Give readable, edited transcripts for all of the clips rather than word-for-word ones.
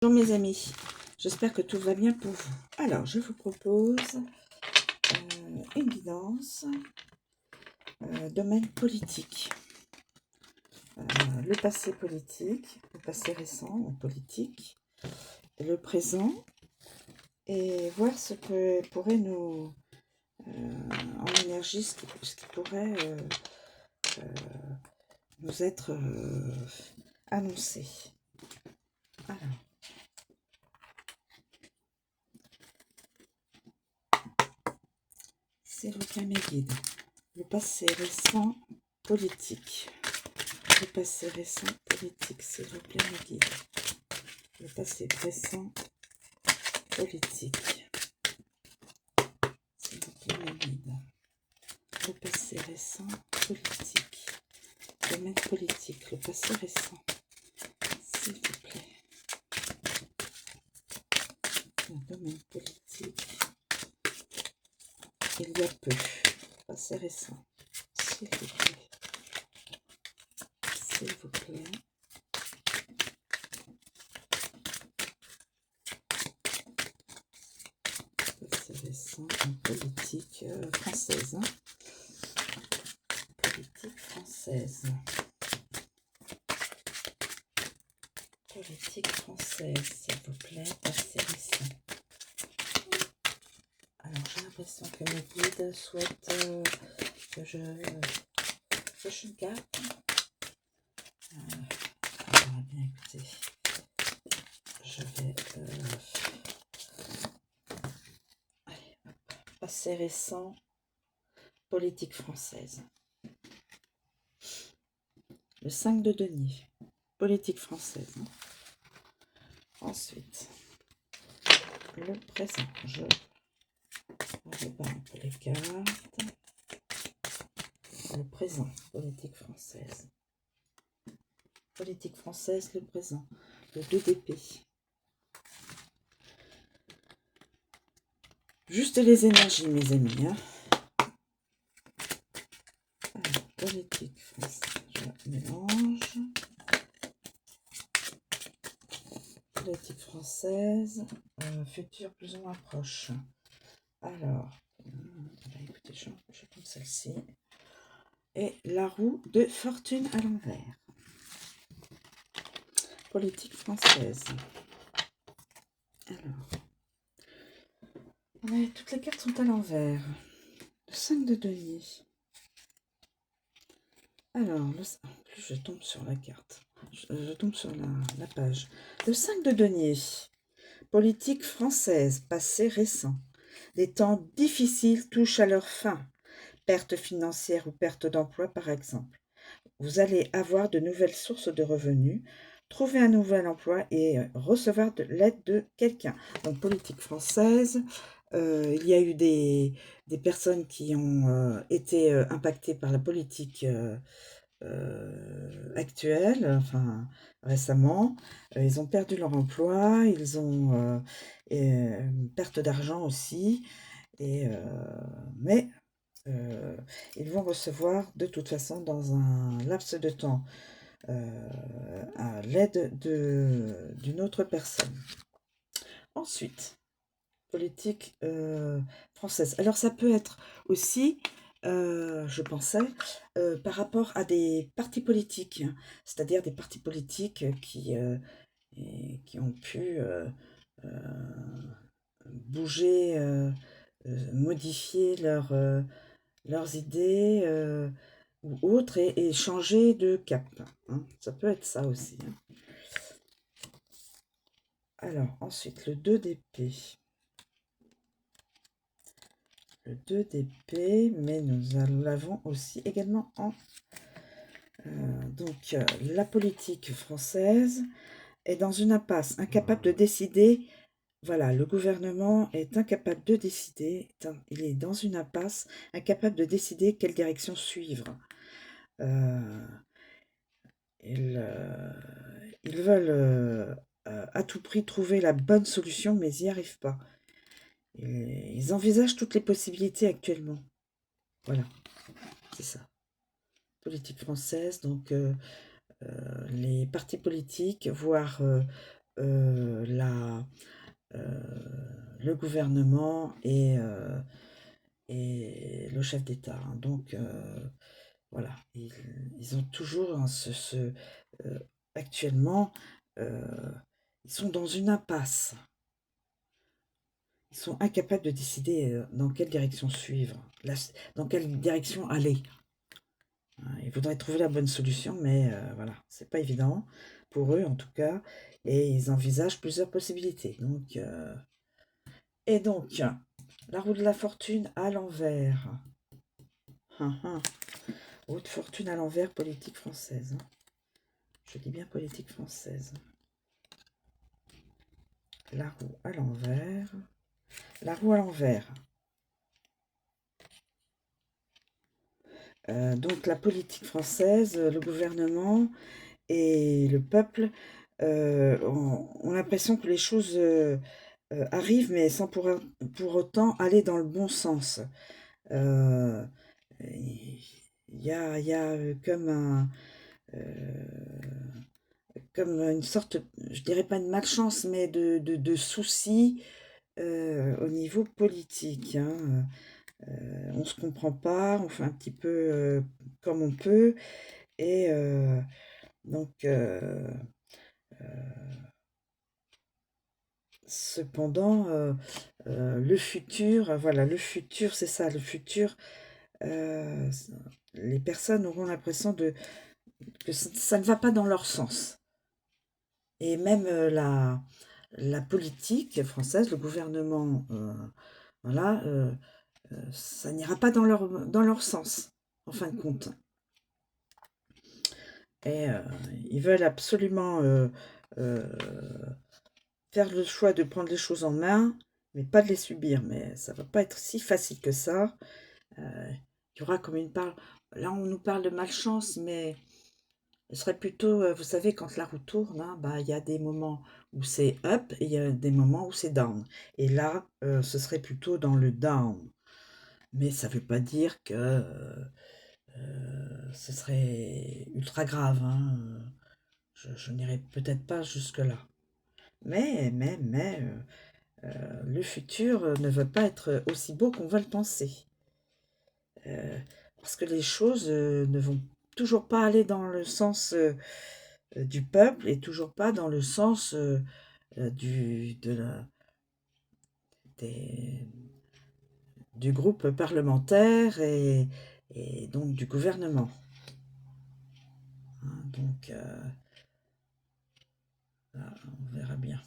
Bonjour mes amis, j'espère que tout va bien pour vous. Alors, je vous propose une guidance domaine politique. Le passé politique, le passé récent en politique, le présent, et voir ce que pourrait nous, en énergie, ce qui pourrait nous être annoncé. Alors, s'il vous plaît mes guides, le passé récent politique. Le passé récent politique, s'il vous plaît, mes guides. Le passé récent politique, s'il vous plaît, mes guides. Le passé récent politique. Domaine politique, le passé récent, s'il vous plaît. Le domaine politique. Il y a peu. Passé récent, s'il vous plaît. S'il vous plaît. Passé récent en politique française. Politique française. Politique française, s'il vous plaît, passé récent. Alors, j'ai l'impression que mes guides souhaitent que je garde. Alors, bien écoutez, je vais allez, hop, passé récent, politique française. Le 5 de denier, politique française. Ensuite, le présent. Je rebats un peu les cartes. Le présent, politique française. Politique française, le présent. Le 2 d'épée. Juste les énergies, mes amis. Alors, politique française, je mélange. Politique française, futur plus ou moins proche. Alors, écoutez, je prends celle-ci. Et la roue de fortune à l'envers. Politique française. Alors, toutes les cartes sont à l'envers. Le 5 de denier. Alors, en plus je tombe sur la carte. Je tombe sur la page. Le 5 de denier. Politique française, passé récent. Des temps difficiles touchent à leur fin. Perte financière ou perte d'emploi, par exemple. Vous allez avoir de nouvelles sources de revenus, trouver un nouvel emploi et recevoir de l'aide de quelqu'un. Donc, politique française, il y a eu des personnes qui ont été impactées par la politique actuelle, enfin récemment. Ils ont perdu leur emploi, ils ont perte d'argent aussi, mais ils vont recevoir de toute façon dans un laps de temps à l'aide d'une autre personne. Ensuite, politique française. Alors ça peut être aussi, je pensais, par rapport à des partis politiques, hein, c'est-à-dire des partis politiques qui ont pu bouger, modifier leurs idées ou autres et changer de cap. Hein. Ça peut être ça aussi. Hein. Alors, ensuite, le 2 d'épée. Le 2 d'épée, mais nous l'avons aussi également en... donc, la politique française est dans une impasse, incapable de décider. Voilà, le gouvernement est incapable de décider, il est dans une impasse, incapable de décider quelle direction suivre. Ils veulent à tout prix trouver la bonne solution, mais ils n'y arrivent pas. Ils envisagent toutes les possibilités actuellement. Voilà, c'est ça. Politique française, donc les partis politiques, voire la, le gouvernement et le chef d'État, hein. Donc, voilà, ils ont toujours hein, actuellement, euh, ils sont dans une impasse. Ils sont incapables de décider dans quelle direction suivre, dans quelle direction aller. Hein. Ils voudraient trouver la bonne solution, mais voilà, c'est pas évident pour eux en tout cas, et ils envisagent plusieurs possibilités. Donc, la roue de la fortune à l'envers. Hum, hum. Roue de fortune à l'envers, politique française. Hein. Je dis bien politique française. La roue à l'envers. La roue à l'envers. Donc la politique française, le gouvernement et le peuple ont l'impression que les choses arrivent, mais sans pour autant aller dans le bon sens. Euh, il y a comme une sorte, je dirais pas de malchance, mais de soucis au niveau politique. Hein. On se comprend pas, on fait un petit peu comme on peut, et donc cependant le futur, voilà, le futur, c'est ça, le futur, euh, les personnes auront l'impression que ça ne va pas dans leur sens. Et même la politique française, le gouvernement, voilà, ça n'ira pas dans leur sens, en fin de compte. Et ils veulent absolument euh, faire le choix de prendre les choses en main, mais pas de les subir. Mais ça va pas être si facile que ça. Il y aura comme une parle. Là, on nous parle de malchance, mais ce serait plutôt, vous savez, quand la roue tourne, hein, bah, il y a des moments où c'est up et il y a des moments où c'est down. Et là, ce serait plutôt dans le down. Mais ça ne veut pas dire que ce serait ultra grave. Hein. Je n'irai peut-être pas jusque-là. Mais le futur ne va pas être aussi beau qu'on va le penser. Parce que les choses ne vont toujours pas aller dans le sens du peuple et toujours pas dans le sens des, du groupe parlementaire et donc du gouvernement. Hein, donc, on verra bien.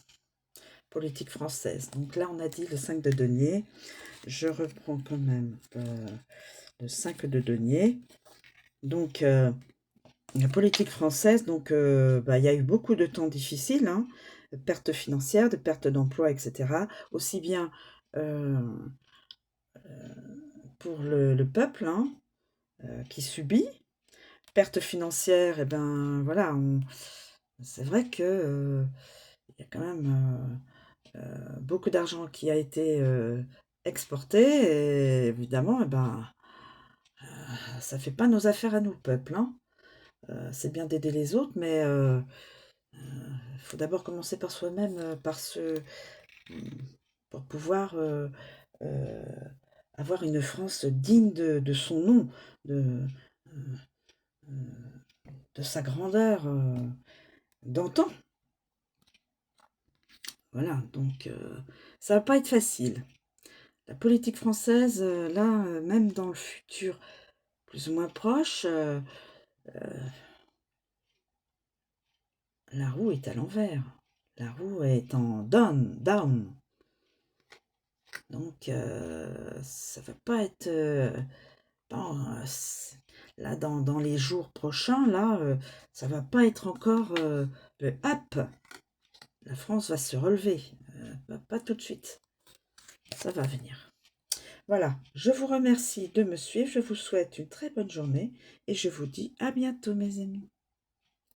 Politique française. Donc là, on a dit le 5 de denier. Je reprends quand même le 5 de denier. Donc, la politique française, donc, bah, y a eu beaucoup de temps difficiles, hein, de pertes financières, de pertes d'emplois, etc. Aussi bien pour le peuple hein, qui subit. Pertes financières, et ben voilà, c'est vrai que il y a quand même beaucoup d'argent qui a été exporté, et évidemment, eh ben, ça fait pas nos affaires à nous, peuple. Hein. C'est bien d'aider les autres, mais il faut d'abord commencer par soi-même, pour pouvoir euh, avoir une France digne de son nom, de, de sa grandeur d'antan. Voilà, donc ça va pas être facile. La politique française, là, même dans le futur plus ou moins proche, la roue est à l'envers. La roue est en down, down. Donc, ça va pas être... bon, là, dans les jours prochains, là, ça va pas être encore le up. La France va se relever. Pas tout de suite. Ça va venir. Voilà, je vous remercie de me suivre, je vous souhaite une très bonne journée et je vous dis à bientôt mes amis.